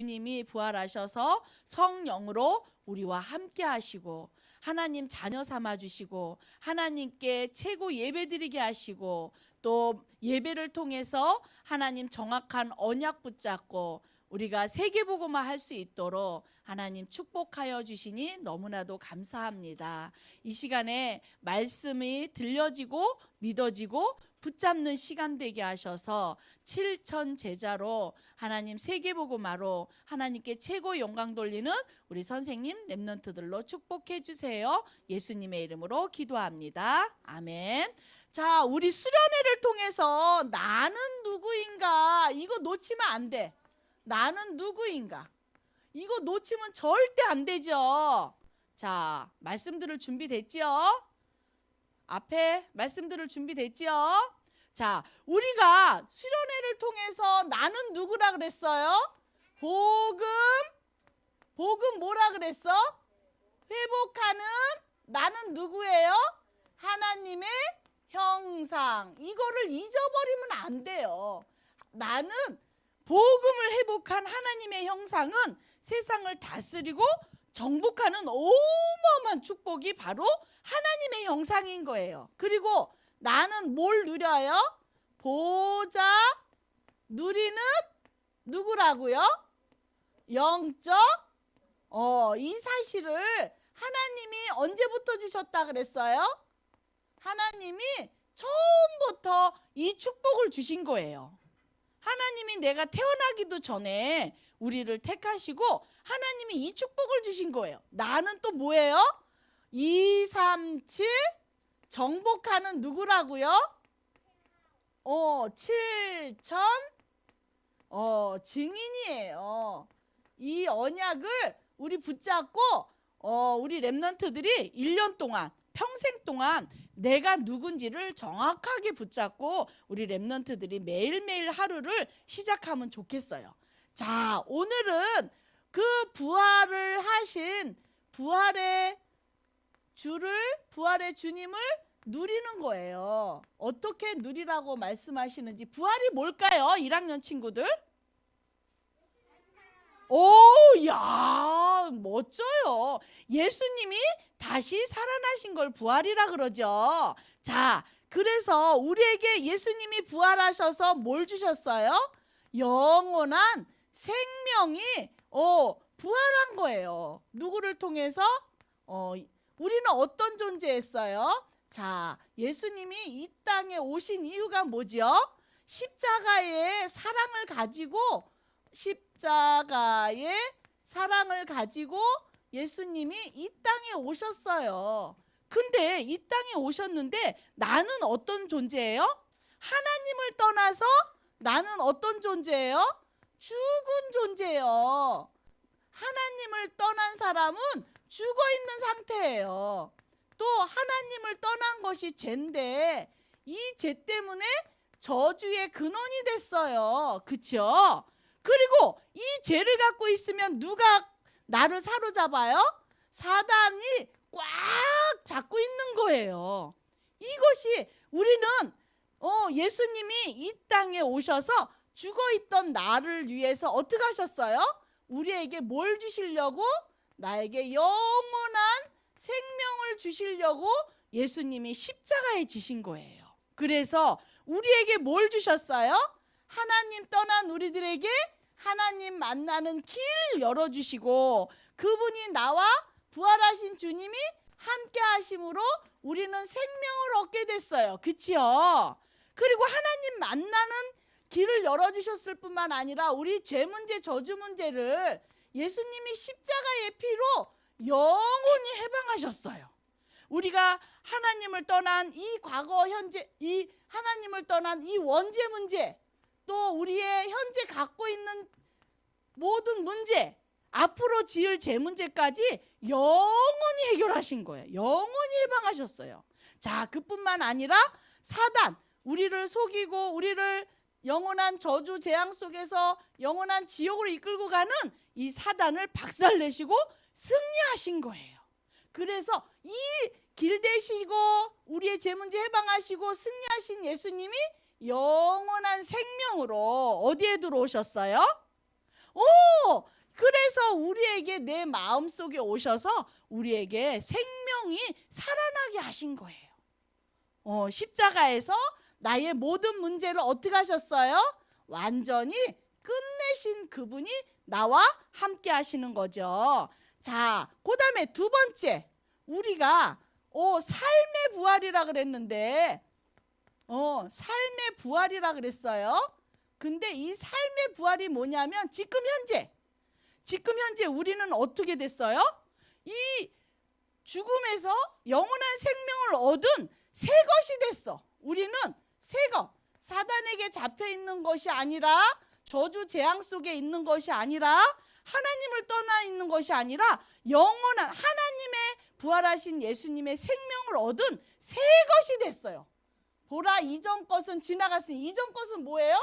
주님이 부활하셔서 성령으로 우리와 함께 하시고 하나님 자녀 삼아 주시고 하나님께 최고 예배드리게 하시고 또 예배를 통해서 하나님 정확한 언약 붙잡고 우리가 세계복음화 할 수 있도록 하나님 축복하여 주시니 너무나도 감사합니다. 이 시간에 말씀이 들려지고 믿어지고 붙잡는 시간 되게 하셔서 7천 제자로 하나님 세계복음화로 하나님께 최고 영광 돌리는 우리 선생님 렘넌트들로 축복해 주세요. 예수님의 이름으로 기도합니다. 아멘. 자, 우리 수련회를 통해서 나는 누구인가 이거 놓치면 안 돼. 나는 누구인가 이거 놓치면 절대 안 되죠. 자, 말씀 들을 준비 됐지요? 앞에 말씀 들을 준비 됐지요? 자, 우리가 수련회를 통해서 나는 누구라 그랬어요? 복음 뭐라 그랬어? 회복하는 나는 누구예요? 하나님의 형상. 이거를 잊어버리면 안 돼요. 나는 복음을 회복한 하나님의 형상은 세상을 다스리고 정복하는 어마어마한 축복이 바로 하나님의 형상인 거예요. 그리고 나는 뭘 누려요? 보좌 누리는 누구라고요? 영적 이 사실을 하나님이 언제부터 주셨다 그랬어요? 하나님이 처음부터 이 축복을 주신 거예요. 하나님이 내가 태어나기도 전에 우리를 택하시고 하나님이 이 축복을 주신 거예요. 나는 또 뭐예요? 237 정복하는 누구라고요? 7천 증인이에요. 이 언약을 우리 붙잡고 우리 렘넌트들이 1년 동안 평생 동안 내가 누군지를 정확하게 붙잡고 우리 렘넌트들이 매일매일 하루를 시작하면 좋겠어요. 자, 오늘은 그 부활을 하신 부활의 주님을 누리는 거예요. 어떻게 누리라고 말씀하시는지. 부활이 뭘까요? 1학년 친구들? 오, 야, 멋져요. 예수님이 다시 살아나신 걸 부활이라 그러죠. 자, 그래서 우리에게 예수님이 부활하셔서 뭘 주셨어요? 영원한 생명이 부활한 거예요. 누구를 통해서? 우리는 어떤 존재였어요? 자, 예수님이 이 땅에 오신 이유가 뭐죠? 십자가의 사랑을 가지고 예수님이 이 땅에 오셨어요. 근데 이 땅에 오셨는데 나는 어떤 존재예요? 하나님을 떠나서 나는 어떤 존재예요? 죽은 존재예요. 하나님을 떠난 사람은 죽어 있는 상태예요. 또 하나님을 떠난 것이 죄인데 이 죄 때문에 저주의 근원이 됐어요. 그렇죠? 그리고 이 죄를 갖고 있으면 누가 나를 사로잡아요? 사단이 꽉 잡고 있는 거예요. 이것이 우리는 예수님이 이 땅에 오셔서 죽어있던 나를 위해서 어떻게 하셨어요? 우리에게 뭘 주시려고? 나에게 영원한 생명을 주시려고 예수님이 십자가에 지신 거예요. 그래서 우리에게 뭘 주셨어요? 하나님 떠난 우리들에게 하나님 만나는 길을 열어주시고 그분이 나와 부활하신 주님이 함께 하심으로 우리는 생명을 얻게 됐어요. 그치요? 그리고 하나님 만나는 길을 열어주셨을 뿐만 아니라 우리 죄 문제, 저주 문제를 예수님이 십자가의 피로 영원히 해방하셨어요. 우리가 하나님을 떠난 이 과거, 현재, 이 하나님을 떠난 이 원죄 문제, 또 우리의 현재 갖고 있는 모든 문제, 앞으로 지을 죄 문제까지 영원히 해결하신 거예요. 영원히 해방하셨어요. 자, 그뿐만 아니라 사단, 우리를 속이고 우리를 영원한 저주 재앙 속에서 영원한 지옥으로 이끌고 가는 이 사단을 박살내시고 승리하신 거예요. 그래서 이 길 되시고 우리의 죄 문제 해방하시고 승리하신 예수님이 영원한 생명으로 어디에 들어오셨어요? 그래서 우리에게 내 마음속에 오셔서 우리에게 생명이 살아나게 하신 거예요. 십자가에서 나의 모든 문제를 어떻게 하셨어요? 완전히 끝내신 그분이 나와 함께 하시는 거죠. 자, 그 다음에 두 번째, 우리가 삶의 부활이라 그랬는데 삶의 부활이라 그랬어요. 근데 이 삶의 부활이 뭐냐면 지금 현재 우리는 어떻게 됐어요? 이 죽음에서 영원한 생명을 얻은 새 것이 됐어. 우리는 새 것, 사단에게 잡혀 있는 것이 아니라, 저주 재앙 속에 있는 것이 아니라, 하나님을 떠나 있는 것이 아니라 영원한 하나님의 부활하신 예수님의 생명을 얻은 새 것이 됐어요. 보라, 이전 것은 지나갔으니. 이전 것은 뭐예요?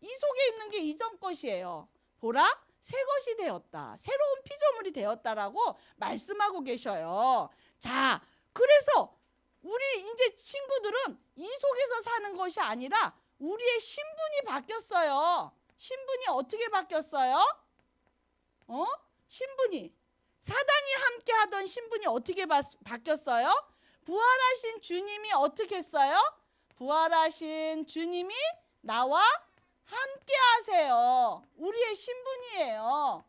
이 속에 있는 게 이전 것이에요. 보라, 새 것이 되었다. 새로운 피조물이 되었다라고 말씀하고 계셔요. 자, 그래서 우리 이제 친구들은 이 속에서 사는 것이 아니라 우리의 신분이 바뀌었어요. 신분이 어떻게 바뀌었어요? 신분이, 사단이 함께 하던 신분이 어떻게 바뀌었어요? 부활하신 주님이 어떻게 했어요? 부활하신 주님이 나와 함께 하세요. 우리의 신분이에요.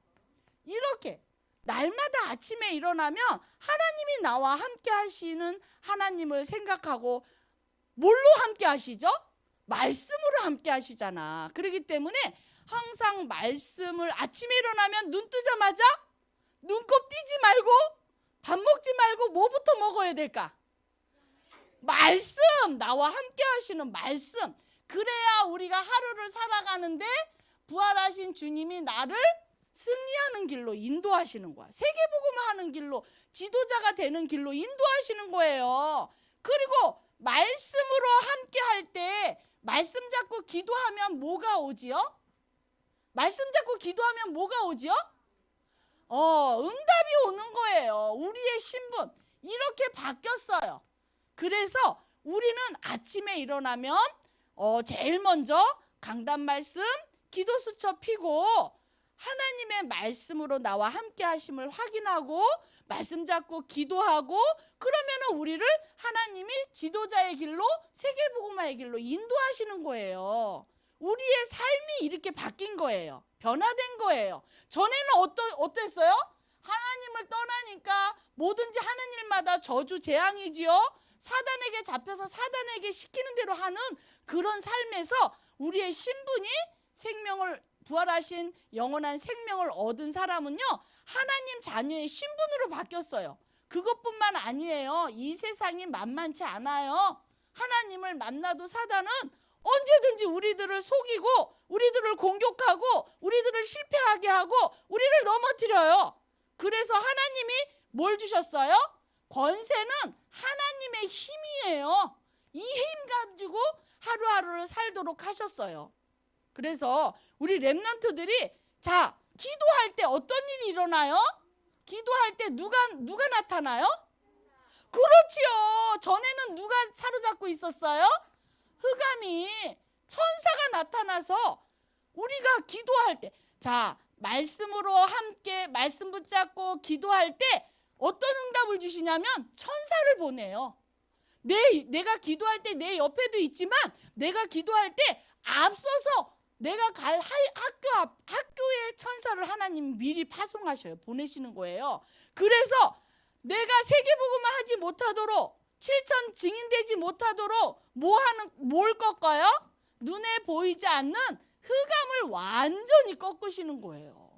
이렇게 날마다 아침에 일어나면 하나님이 나와 함께 하시는 하나님을 생각하고, 뭘로 함께 하시죠? 말씀으로 함께 하시잖아. 그렇기 때문에 항상 말씀을, 아침에 일어나면 눈 뜨자마자 눈곱 띄지 말고 밥 먹지 말고 뭐부터 먹어야 될까? 말씀, 나와 함께 하시는 말씀. 그래야 우리가 하루를 살아가는데 부활하신 주님이 나를 승리하는 길로 인도하시는 거야. 세계복음을 하는 길로, 지도자가 되는 길로 인도하시는 거예요. 그리고 말씀으로 함께 할 때 말씀 잡고 기도하면 뭐가 오지요? 말씀 잡고 기도하면 뭐가 오지요? 응답이 오는 거예요. 우리의 신분 이렇게 바뀌었어요. 그래서 우리는 아침에 일어나면 제일 먼저 강단 말씀, 기도 수첩 펴고 하나님의 말씀으로 나와 함께 하심을 확인하고 말씀 잡고 기도하고, 그러면은 우리를 하나님이 지도자의 길로, 세계복음화의 길로 인도하시는 거예요. 우리의 삶이 이렇게 바뀐 거예요. 변화된 거예요. 전에는 어땠어요? 하나님을 떠나니까 뭐든지 하는 일마다 저주 재앙이지요. 사단에게 잡혀서 사단에게 시키는 대로 하는 그런 삶에서 우리의 신분이, 생명을, 부활하신 영원한 생명을 얻은 사람은요, 하나님 자녀의 신분으로 바뀌었어요. 그것뿐만 아니에요. 이 세상이 만만치 않아요. 하나님을 만나도 사단은 언제든지 우리들을 속이고 우리들을 공격하고 우리들을 실패하게 하고 우리를 넘어뜨려요. 그래서 하나님이 뭘 주셨어요? 권세는 하나님의 힘이에요. 이 힘 가지고 하루하루를 살도록 하셨어요. 그래서 우리 렘넌트들이, 자, 기도할 때 어떤 일이 일어나요? 기도할 때 누가 나타나요? 그렇지요. 전에는 누가 사로잡고 있었어요? 흑암이, 천사가 나타나서 우리가 기도할 때, 자, 말씀으로 함께 말씀 붙잡고 기도할 때 어떤 응답을 주시냐면 천사를 보내요. 내가 기도할 때 내 옆에도 있지만 내가 기도할 때 앞서서 내가 갈 학교의 천사를 하나님 미리 파송하셔요. 보내시는 거예요. 그래서 내가 세계복음을 하지 못하도록, 7천 증인되지 못하도록 뭘 꺾어요? 눈에 보이지 않는 흑암을 완전히 꺾으시는 거예요.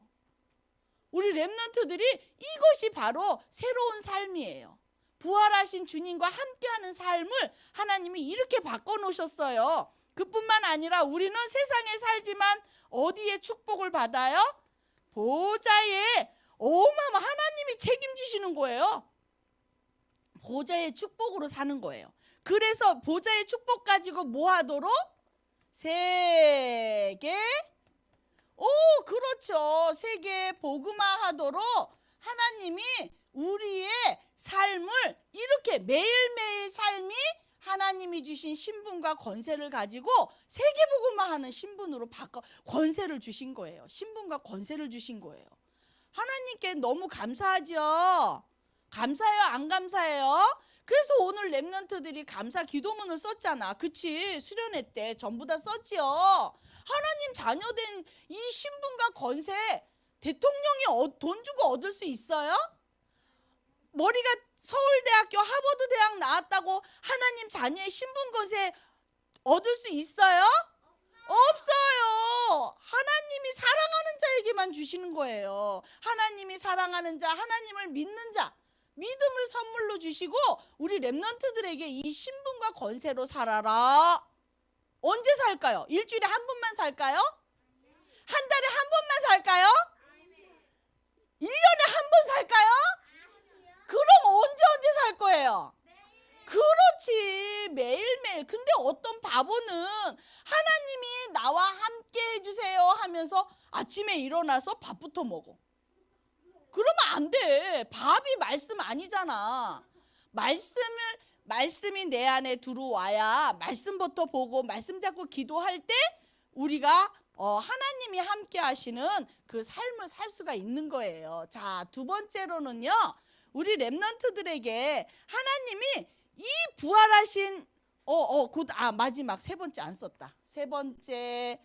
우리 렘넌트들이 이것이 바로 새로운 삶이에요. 부활하신 주님과 함께하는 삶을 하나님이 이렇게 바꿔놓으셨어요. 그뿐만 아니라 우리는 세상에 살지만 어디에 축복을 받아요? 보좌에, 하나님이 책임지시는 거예요. 보좌의 축복으로 사는 거예요. 그래서 보좌의 축복 가지고 뭐 하도록? 세계, 그렇죠. 세계 복음화하도록 하나님이 우리의 삶을 이렇게 매일매일 삶이 하나님이 주신 신분과 권세를 가지고 세계복음화 하는 신분으로 바꿔 권세를 주신 거예요. 신분과 권세를 주신 거예요. 하나님께 너무 감사하죠. 감사해요, 안 감사해요? 그래서 오늘 랩런트들이 감사 기도문을 썼잖아. 그치? 수련회 때 전부 다 썼지요. 하나님 자녀된 이 신분과 권세, 대통령이 돈 주고 얻을 수 있어요? 머리가 서울대학교 하버드대학 나왔다고 하나님 자녀의 신분 권세 얻을 수 있어요? 없어요. 하나님이 사랑하는 자에게만 주시는 거예요. 하나님이 사랑하는 자, 하나님을 믿는 자, 믿음을 선물로 주시고 우리 랩런트들에게 이 신분과 권세로 살아라. 언제 살까요? 일주일에 한 번만 살까요? 한 달에 한 번만 살까요? 1년에 한 번 살까요? 그럼 언제 살 거예요? 그렇지, 매일매일. 근데 어떤 바보는 하나님이 나와 함께 해주세요 하면서 아침에 일어나서 밥부터 먹어. 그러면 안 돼. 밥이 말씀 아니잖아. 말씀이 내 안에 들어와야 말씀부터 보고 말씀 잡고 기도할 때 우리가 하나님이 함께 하시는 그 삶을 살 수가 있는 거예요. 자, 두 번째로는요, 우리 랩런트들에게 하나님이 이 부활하신 마지막 세 번째 안 썼다. 세 번째는요,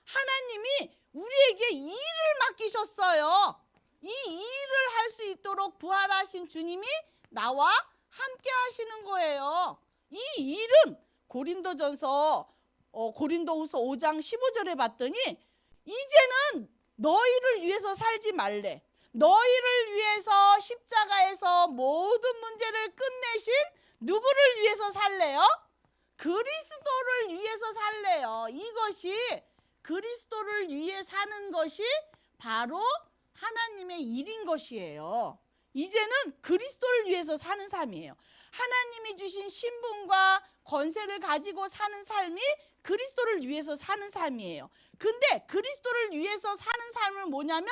하나님이 우리에게 이 일을 맡기셨어요. 이 일을 할 수 있도록 부활하신 주님이 나와 함께 하시는 거예요. 이 일은 고린도후서 5장 15절에 봤더니 이제는 너희를 위해서 살지 말래. 너희를 위해서 십자가에서 모든 문제를 끝내신 누구를 위해서 살래요? 그리스도를 위해서 살래요. 이것이 그리스도를 위해 사는 것이 바로 하나님의 일인 것이에요. 이제는 그리스도를 위해서 사는 삶이에요. 하나님이 주신 신분과 권세를 가지고 사는 삶이 그리스도를 위해서 사는 삶이에요. 근데 그리스도를 위해서 사는 삶은 뭐냐면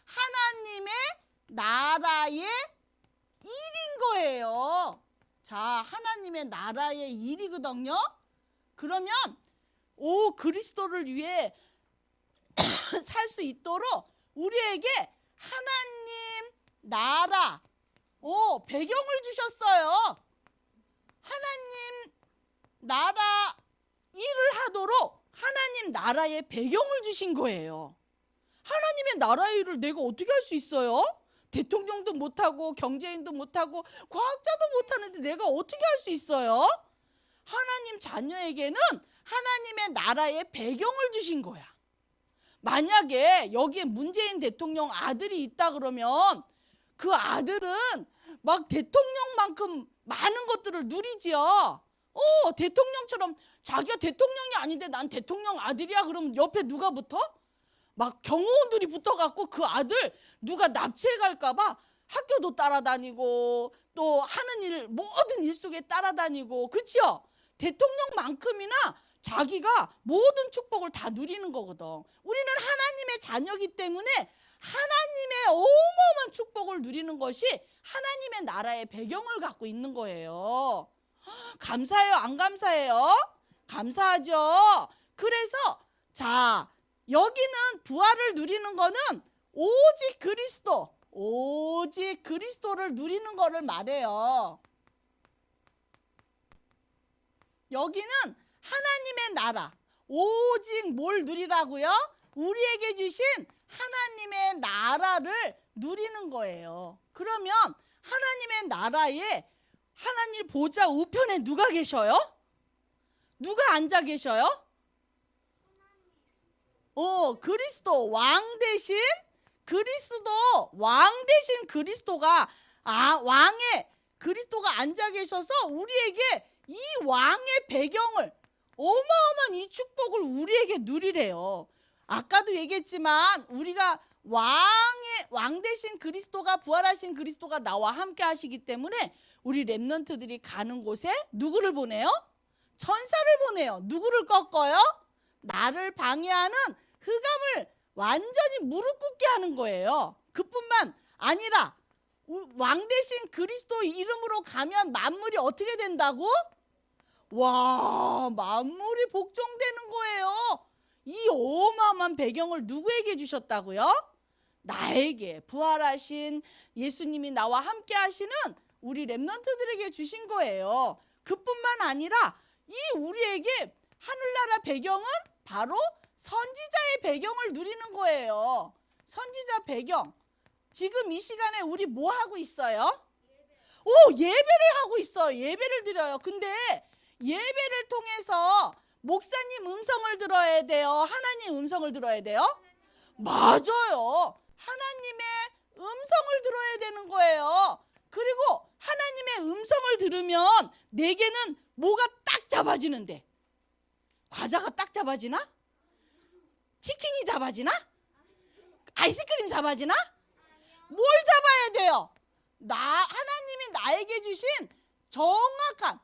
하나님의 나라의 일인 거예요. 자, 하나님의 나라의 일이거든요. 그러면 그리스도를 위해 살 수 있도록 우리에게 하나님 나라 배경을 주셨어요. 하나님 나라 일을 하도록 하나님 나라의 배경을 주신 거예요. 하나님의 나라의 일을 내가 어떻게 할 수 있어요? 대통령도 못하고 경제인도 못하고 과학자도 못하는데 내가 어떻게 할 수 있어요? 하나님 자녀에게는 하나님의 나라의 배경을 주신 거야. 만약에 여기에 문재인 대통령 아들이 있다 그러면 그 아들은 막 대통령만큼 많은 것들을 누리지요. 대통령처럼 자기가 대통령이 아닌데 난 대통령 아들이야 그러면 옆에 누가 붙어? 막 경호원들이 붙어갖고 그 아들 누가 납치해 갈까봐 학교도 따라다니고 또 하는 일 모든 일 속에 따라다니고, 그치요? 대통령만큼이나 자기가 모든 축복을 다 누리는 거거든. 우리는 하나님의 자녀이기 때문에 하나님의 어마어마한 축복을 누리는 것이 하나님의 나라의 배경을 갖고 있는 거예요. 감사해요, 안 감사해요? 감사하죠. 그래서 자, 여기는 부활을 누리는 거는 오직 그리스도를 누리는 거를 말해요. 여기는 하나님의 나라, 오직 뭘 누리라고요? 우리에게 주신 하나님의 나라를 누리는 거예요. 그러면 하나님의 나라에 하나님 보좌 우편에 누가 계셔요? 누가 앉아 계셔요? 그리스도 왕 대신 그리스도가 왕의 그리스도가 앉아 계셔서 우리에게 이 왕의 배경을, 어마어마한 이 축복을 우리에게 누리래요. 아까도 얘기했지만 우리가 왕 대신 그리스도가, 부활하신 그리스도가 나와 함께 하시기 때문에 우리 랩런트들이 가는 곳에 누구를 보내요? 천사를 보내요. 누구를 꺾어요? 나를 방해하는 흑암을 완전히 무릎 꿇게 하는 거예요. 그뿐만 아니라 왕 대신 그리스도 이름으로 가면 만물이 어떻게 된다고? 와, 만물이 복종되는 거예요. 이 어마어마한 배경을 누구에게 주셨다고요? 나에게, 부활하신 예수님이 나와 함께 하시는 우리 렘넌트들에게 주신 거예요. 그뿐만 아니라 이 우리에게 하늘나라 배경은 바로 선지자의 배경을 누리는 거예요. 선지자 배경. 지금 이 시간에 우리 뭐 하고 있어요? 예배를 하고 있어요. 예배를 드려요. 근데 예배를 통해서 목사님 음성을 들어야 돼요? 하나님 음성을 들어야 돼요? 맞아요. 하나님의 음성을 들어야 되는 거예요. 그리고 하나님의 음성을 들으면 내게는 뭐가 딱 잡아지는데? 과자가 딱 잡아지나? 치킨이 잡아지나? 아이스크림 잡아지나? 뭘 잡아야 돼요? 하나님이 나에게 주신 정확한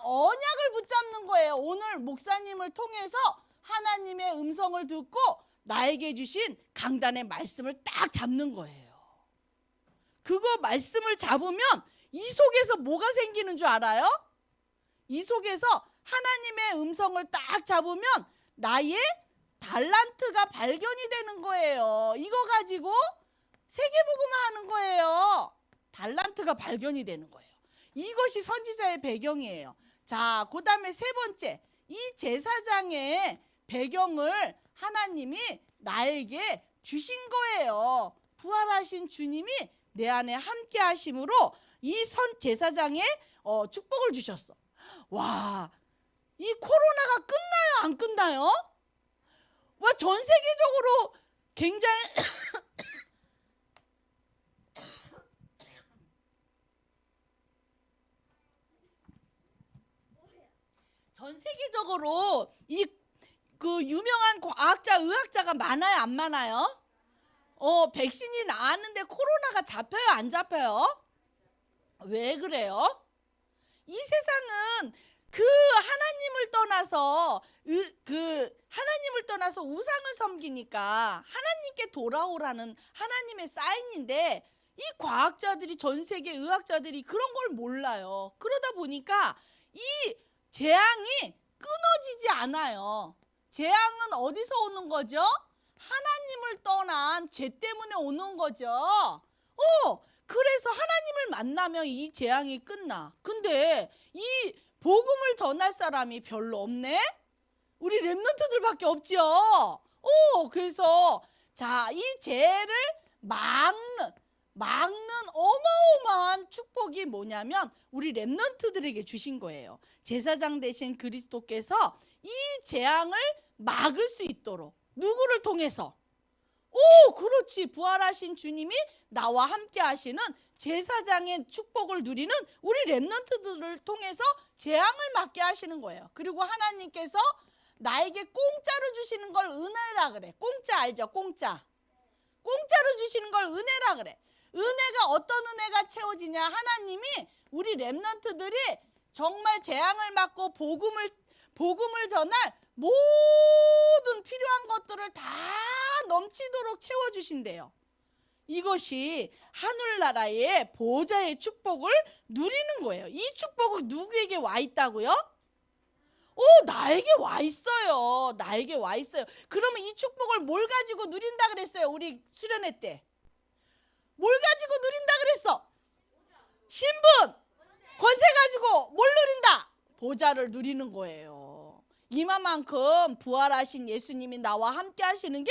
언약을 붙잡는 거예요. 오늘 목사님을 통해서 하나님의 음성을 듣고 나에게 주신 강단의 말씀을 딱 잡는 거예요. 그거 말씀을 잡으면 이 속에서 뭐가 생기는 줄 알아요? 이 속에서 하나님의 음성을 딱 잡으면 나의 달란트가 발견이 되는 거예요. 이거 가지고 세계복음화 하는 거예요. 달란트가 발견이 되는 거예요. 이것이 선지자의 배경이에요. 자, 그 다음에 세 번째, 이 제사장의 배경을 하나님이 나에게 주신 거예요. 부활하신 주님이 내 안에 함께 하심으로 이 제사장의 축복을 주셨어. 와, 이 코로나가 끝나요? 안 끝나요? 와, 전 세계적으로 굉장히 전 세계적으로 그 유명한 과학자, 의학자가 많아요, 안 많아요? 백신이 나왔는데 코로나가 잡혀요, 안 잡혀요? 왜 그래요? 이 세상은 하나님을 떠나서 우상을 섬기니까 하나님께 돌아오라는 하나님의 사인인데, 이 과학자들이, 전 세계 의학자들이 그런 걸 몰라요. 그러다 보니까 이 재앙이 끊어지지 않아요. 재앙은 어디서 오는 거죠? 하나님을 떠난 죄 때문에 오는 거죠. 그래서 하나님을 만나면 이 재앙이 끝나. 근데 이 복음을 전할 사람이 별로 없네? 우리 렘넌트들밖에 없지요. 그래서 자, 이 죄를 막는 어마어마한 축복이 뭐냐면 우리 렘넌트들에게 주신 거예요. 제사장 되신 그리스도께서 이 재앙을 막을 수 있도록 누구를 통해서? 그렇지. 부활하신 주님이 나와 함께 하시는 제사장의 축복을 누리는 우리 렘넌트들을 통해서 재앙을 막게 하시는 거예요. 그리고 하나님께서 나에게 공짜로 주시는 걸 은혜라 그래. 공짜 알죠? 공짜로 주시는 걸 은혜라 그래. 은혜가 어떤 은혜가 채워지냐? 하나님이 우리 렘넌트들이 정말 재앙을 막고 복음을 전할 모든 필요한 것들을 다 넘치도록 채워주신대요. 이것이 하늘나라의 보좌의 축복을 누리는 거예요. 이 축복은 누구에게 와 있다고요? 나에게 와 있어요. 나에게 와 있어요. 그러면 이 축복을 뭘 가지고 누린다 그랬어요? 우리 수련회 때. 뭘 가지고 누린다 그랬어? 신분, 권세 가지고 뭘 누린다? 보좌를 누리는 거예요. 이만큼 부활하신 예수님이 나와 함께 하시는 게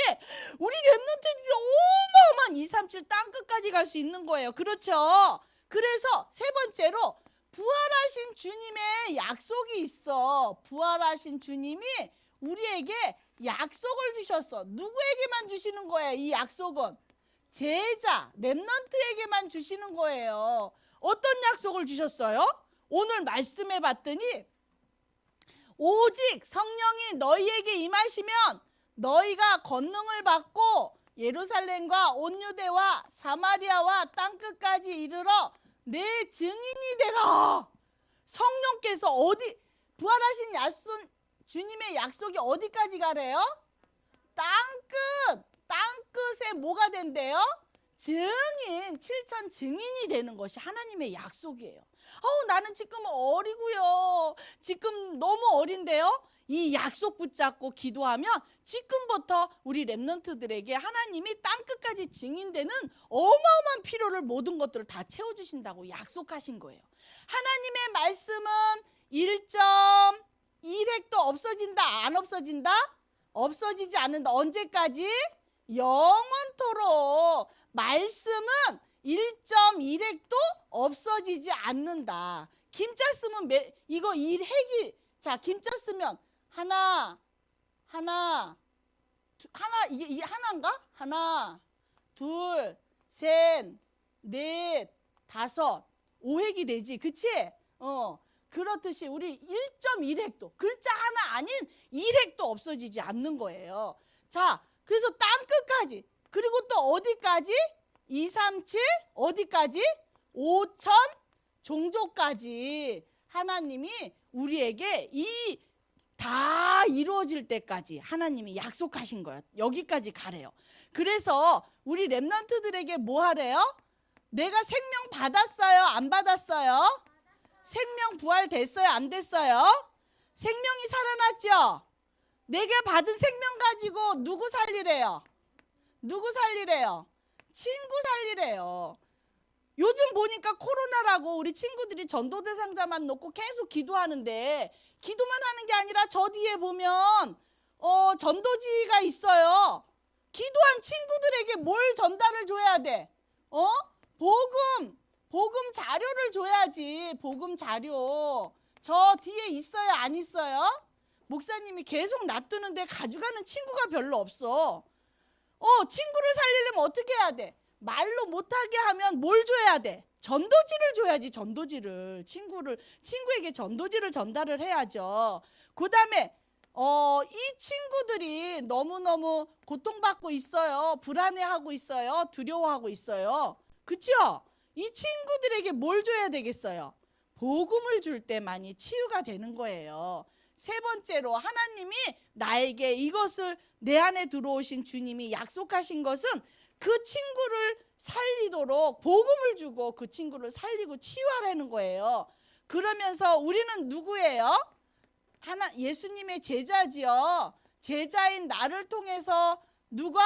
우리 렘넌트들이 어마어마한 237 땅끝까지 갈 수 있는 거예요. 그렇죠? 그래서 세 번째로 부활하신 주님의 약속이 있어. 부활하신 주님이 우리에게 약속을 주셨어. 누구에게만 주시는 거예요? 이 약속은 제자, 렘넌트에게만 주시는 거예요. 어떤 약속을 주셨어요? 오늘 말씀해 봤더니 오직 성령이 너희에게 임하시면 너희가 권능을 받고 예루살렘과 온 유대와 사마리아와 땅끝까지 이르러 내 증인이 되라. 성령께서 부활하신 주님의 약속이 어디까지 가래요? 땅끝에 뭐가 된대요? 증인, 7천 증인이 되는 것이 하나님의 약속이에요. 나는 지금 어리고요. 지금 너무 어린데요. 이 약속 붙잡고 기도하면 지금부터 우리 렘넌트들에게 하나님이 땅끝까지 증인되는 어마어마한 필요를 모든 것들을 다 채워주신다고 약속하신 거예요. 하나님의 말씀은 1.1획도 없어진다, 안 없어진다? 없어지지 않는다. 언제까지? 영원토록. 말씀은 1.1획도 없어지지 않는다. 김자 쓰면 이거 1획이, 자, 김자 쓰면 하나, 이게 하나인가? 하나, 둘, 셋, 넷, 다섯, 5획이 되지. 그치? 그렇듯이 우리 1.1획도, 글자 하나 아닌 1획도 없어지지 않는 거예요. 자, 그래서 땅끝까지, 그리고 또 어디까지? 2, 3, 7, 어디까지? 5천 종족까지 하나님이 우리에게 이 다 이루어질 때까지 하나님이 약속하신 거예요. 여기까지 가래요. 그래서 우리 렘넌트들에게 뭐 하래요? 내가 생명 받았어요? 안 받았어요? 생명 부활됐어요? 안 됐어요? 생명이 살아났죠? 내게 받은 생명 가지고 누구 살리래요? 누구 살리래요? 친구 살리래요. 요즘 보니까 코로나라고 우리 친구들이 전도 대상자만 놓고 계속 기도하는데, 기도만 하는 게 아니라 저 뒤에 보면 전도지가 있어요. 기도한 친구들에게 뭘 전달을 줘야 돼? 복음 자료를 줘야지. 복음 자료. 저 뒤에 있어요, 안 있어요? 목사님이 계속 놔두는데 가져가는 친구가 별로 없어. 친구를 살리려면 어떻게 해야 돼? 말로 못하게 하면 뭘 줘야 돼? 전도지를 줘야지. 전도지를. 친구에게 전도지를 전달을 해야죠. 그 다음에 이 친구들이 너무너무 고통받고 있어요. 불안해하고 있어요. 두려워하고 있어요. 그렇죠? 이 친구들에게 뭘 줘야 되겠어요? 복음을 줄 때만이 치유가 되는 거예요. 세 번째로 하나님이 나에게 이것을, 내 안에 들어오신 주님이 약속하신 것은 그 친구를 살리도록 복음을 주고 그 친구를 살리고 치유하라는 거예요. 그러면서 우리는 누구예요? 예수님의 제자지요. 제자인 나를 통해서 누가?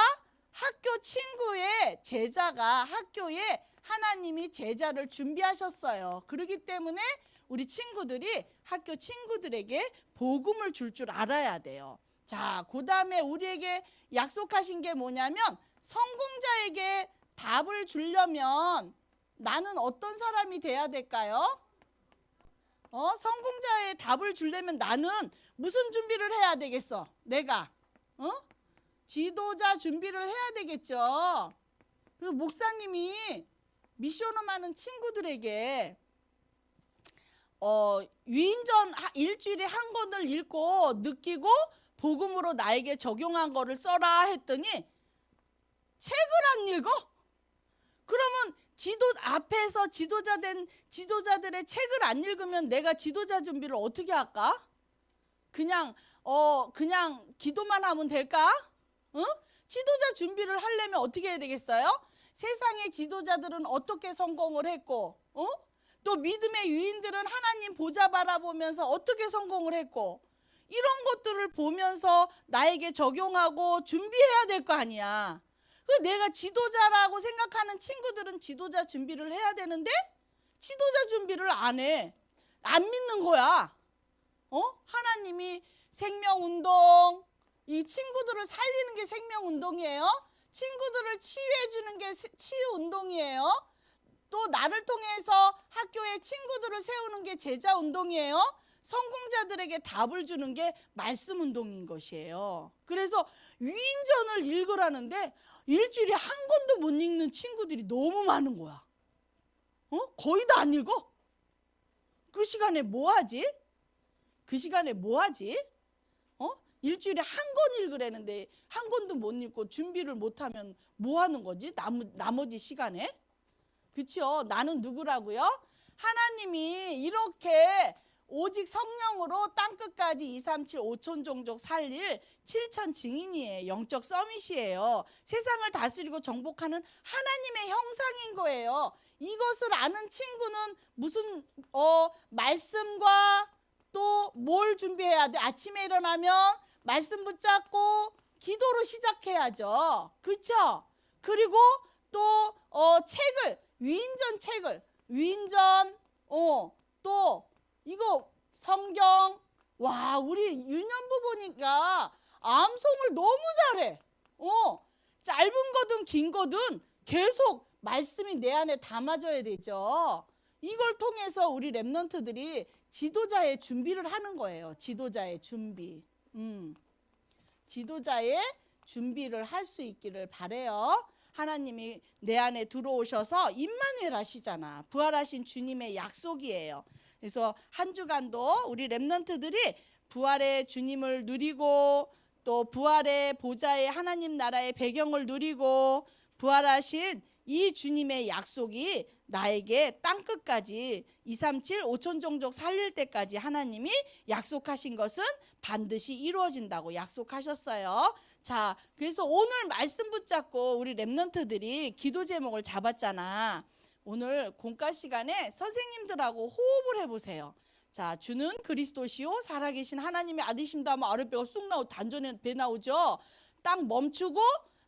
학교 친구의 제자가, 학교에 하나님이 제자를 준비하셨어요. 그렇기 때문에 우리 친구들이 학교 친구들에게 복음을 줄 알아야 돼요. 자, 그 다음에 우리에게 약속하신 게 뭐냐면, 성공자에게 답을 주려면 나는 어떤 사람이 돼야 될까요? 성공자의 답을 주려면 나는 무슨 준비를 해야 되겠어? 내가 지도자 준비를 해야 되겠죠. 그 목사님이 미션홈 하는 친구들에게 위인전 일주일에 한 권을 읽고 느끼고 복음으로 나에게 적용한 거를 써라 했더니 책을 안 읽어? 그러면 앞에서 지도자들의 책을 안 읽으면 내가 지도자 준비를 어떻게 할까? 그냥 기도만 하면 될까? 지도자 준비를 하려면 어떻게 해야 되겠어요? 세상의 지도자들은 어떻게 성공을 했고, 또 믿음의 유인들은 하나님 보좌 바라보면서 어떻게 성공을 했고, 이런 것들을 보면서 나에게 적용하고 준비해야 될 거 아니야. 내가 지도자라고 생각하는 친구들은 지도자 준비를 해야 되는데 지도자 준비를 안 해. 안 믿는 거야. 하나님이 생명운동, 이 친구들을 살리는 게 생명운동이에요. 친구들을 치유해 주는 게 치유운동이에요. 또 나를 통해서 학교에 친구들을 세우는 게 제자운동이에요. 성공자들에게 답을 주는 게 말씀운동인 것이에요. 그래서 위인전을 읽으라는데 일주일에 한 권도 못 읽는 친구들이 너무 많은 거야. 거의 다 안 읽어. 그 시간에 뭐 하지? 일주일에 한 권 읽으라는데 한 권도 못 읽고 준비를 못하면 뭐 하는 거지? 나머지 시간에? 그렇죠? 나는 누구라고요? 하나님이 이렇게 오직 성령으로 땅끝까지 2, 3, 7, 5천 종족 살릴 7천 증인이에요. 영적 서밋이에요. 세상을 다스리고 정복하는 하나님의 형상인 거예요. 이것을 아는 친구는 무슨 말씀과 또 뭘 준비해야 돼? 아침에 일어나면 말씀 붙잡고 기도로 시작해야죠. 그렇죠? 그리고 또 책을 위인전 또 이거 성경. 와, 우리 윤현부 보니까 암송을 너무 잘해. 짧은 거든 긴 거든 계속 말씀이 내 안에 담아져야 되죠. 이걸 통해서 우리 렘넌트들이 지도자의 준비를 하는 거예요. 지도자의 준비. 지도자의 준비를 할 수 있기를 바래요. 하나님이 내 안에 들어오셔서 임마누엘 하시잖아. 부활하신 주님의 약속이에요. 그래서 한 주간도 우리 렘넌트들이 부활의 주님을 누리고 또 부활의 보좌의 하나님 나라의 배경을 누리고 부활하신 이 주님의 약속이 나에게 땅끝까지 2, 3, 7, 5천 종족 살릴 때까지 하나님이 약속하신 것은 반드시 이루어진다고 약속하셨어요. 자, 그래서 오늘 말씀 붙잡고 우리 렘넌트들이 기도 제목을 잡았잖아. 오늘 공과 시간에 선생님들하고 호흡을 해보세요. 자, 주는 그리스도시요 살아계신 하나님의 아들이십니다 하면 아랫배가 쑥 나오고 단전에 배 나오죠. 딱 멈추고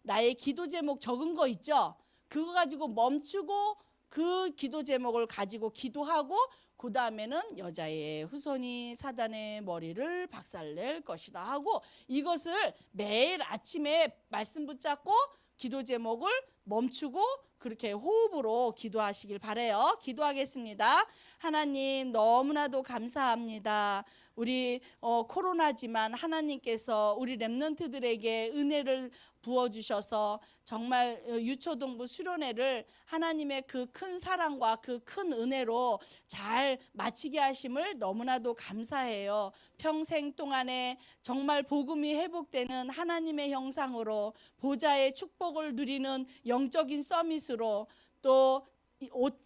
나의 기도 제목 적은 거 있죠. 그거 가지고 멈추고 그 기도 제목을 가지고 기도하고 그 다음에는 여자의 후손이 사단의 머리를 박살낼 것이다 하고 이것을 매일 아침에 말씀 붙잡고 기도 제목을 멈추고 그렇게 호흡으로 기도하시길 바라요. 기도하겠습니다. 하나님 너무나도 감사합니다. 우리 코로나지만 하나님께서 우리 렘넌트들에게 은혜를 부어주셔서 정말 유초동부 수련회를 하나님의 그 큰 사랑과 그 큰 은혜로 잘 마치게 하심을 너무나도 감사해요. 평생 동안에 정말 복음이 회복되는 하나님의 형상으로 보좌의 축복을 누리는 영적인 서밋으로 또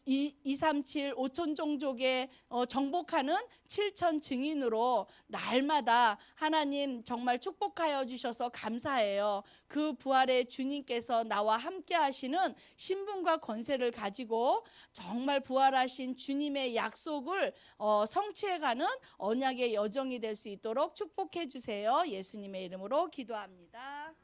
237 5천 종족에 정복하는 7천 증인으로 날마다 하나님 정말 축복하여 주셔서 감사해요. 그 부활의 주님께서 나와 함께 하시는 신분과 권세를 가지고 정말 부활하신 주님의 약속을 성취해가는 언약의 여정이 될 수 있도록 축복해 주세요. 예수님의 이름으로 기도합니다.